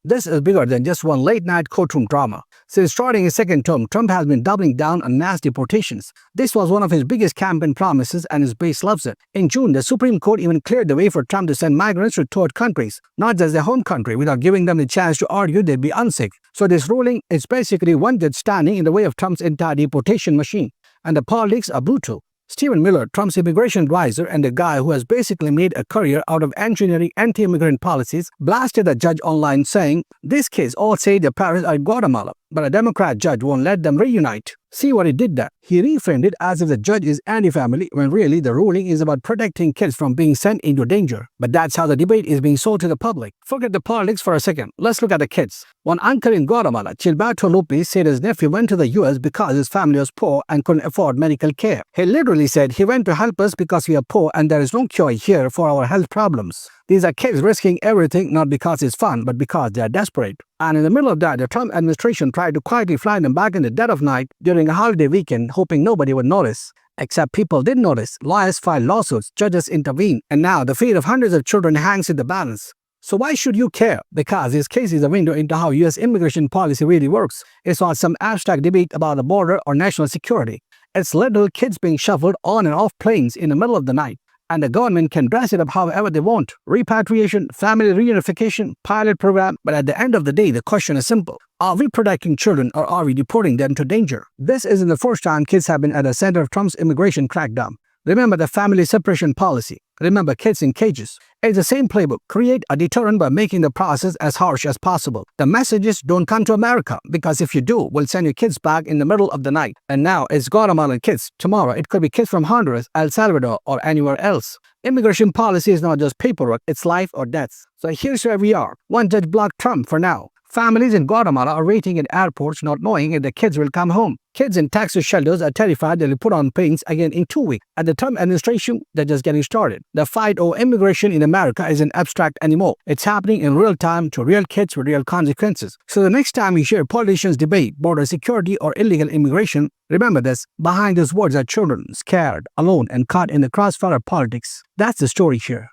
This is bigger than just one late-night courtroom drama. Since starting his second term, Trump has been doubling down on mass deportations. This was one of his biggest campaign promises and his base loves it. In June, the Supreme Court even cleared the way for Trump to send migrants to third countries, not just their home country, without giving them the chance to argue they'd be unsafe. So this ruling is basically one judge standing in the way of Trump's entire deportation machine. And the politics are brutal. Stephen Miller, Trump's immigration advisor and the guy who has basically made a career out of engineering anti-immigrant policies, blasted the judge online saying, "These kids all say their parents are in Guatemala, but a Democrat judge won't let them reunite." See what he did there? He reframed it as if the judge is anti-family when really the ruling is about protecting kids from being sent into danger. But that's how the debate is being sold to the public. Forget the politics for a second. Let's look at the kids. One uncle in Guatemala, Gilberto Lopez, said his nephew went to the US because his family was poor and couldn't afford medical care. He literally said he went to help us because we are poor and there is no cure here for our health problems. These are kids risking everything not because it's fun, but because they are desperate. And in the middle of that, the Trump administration tried to quietly fly them back in the dead of night during a holiday weekend, hoping nobody would notice. Except people did notice. Lawyers filed lawsuits, judges intervened, and now the fate of hundreds of children hangs in the balance. So why should you care? Because this case is a window into how US immigration policy really works. It's not some abstract debate about the border or national security. It's little kids being shuffled on and off planes in the middle of the night. And the government can dress it up however they want. Repatriation, family reunification, pilot program. But at the end of the day, the question is simple. Are we protecting children or are we deporting them to danger? This isn't the first time kids have been at the center of Trump's immigration crackdown. Remember the family separation policy. Remember kids in cages. It's the same playbook. Create a deterrent by making the process as harsh as possible. The message is don't come to America, because if you do, we'll send your kids back in the middle of the night. And now it's Guatemalan kids. Tomorrow it could be kids from Honduras, El Salvador, or anywhere else. Immigration policy is not just paperwork, it's life or death. So here's where we are. One judge blocked Trump for now. Families in Guatemala are waiting at airports not knowing if the kids will come home. Kids in Texas shelters are terrified they'll be put on planes again in 2 weeks. At the Trump administration, they're just getting started. The fight over immigration in America isn't abstract anymore. It's happening in real time to real kids with real consequences. So the next time you hear politicians debate border security or illegal immigration, remember this: behind those words are children, scared, alone, and caught in the crossfire of politics. That's the story here.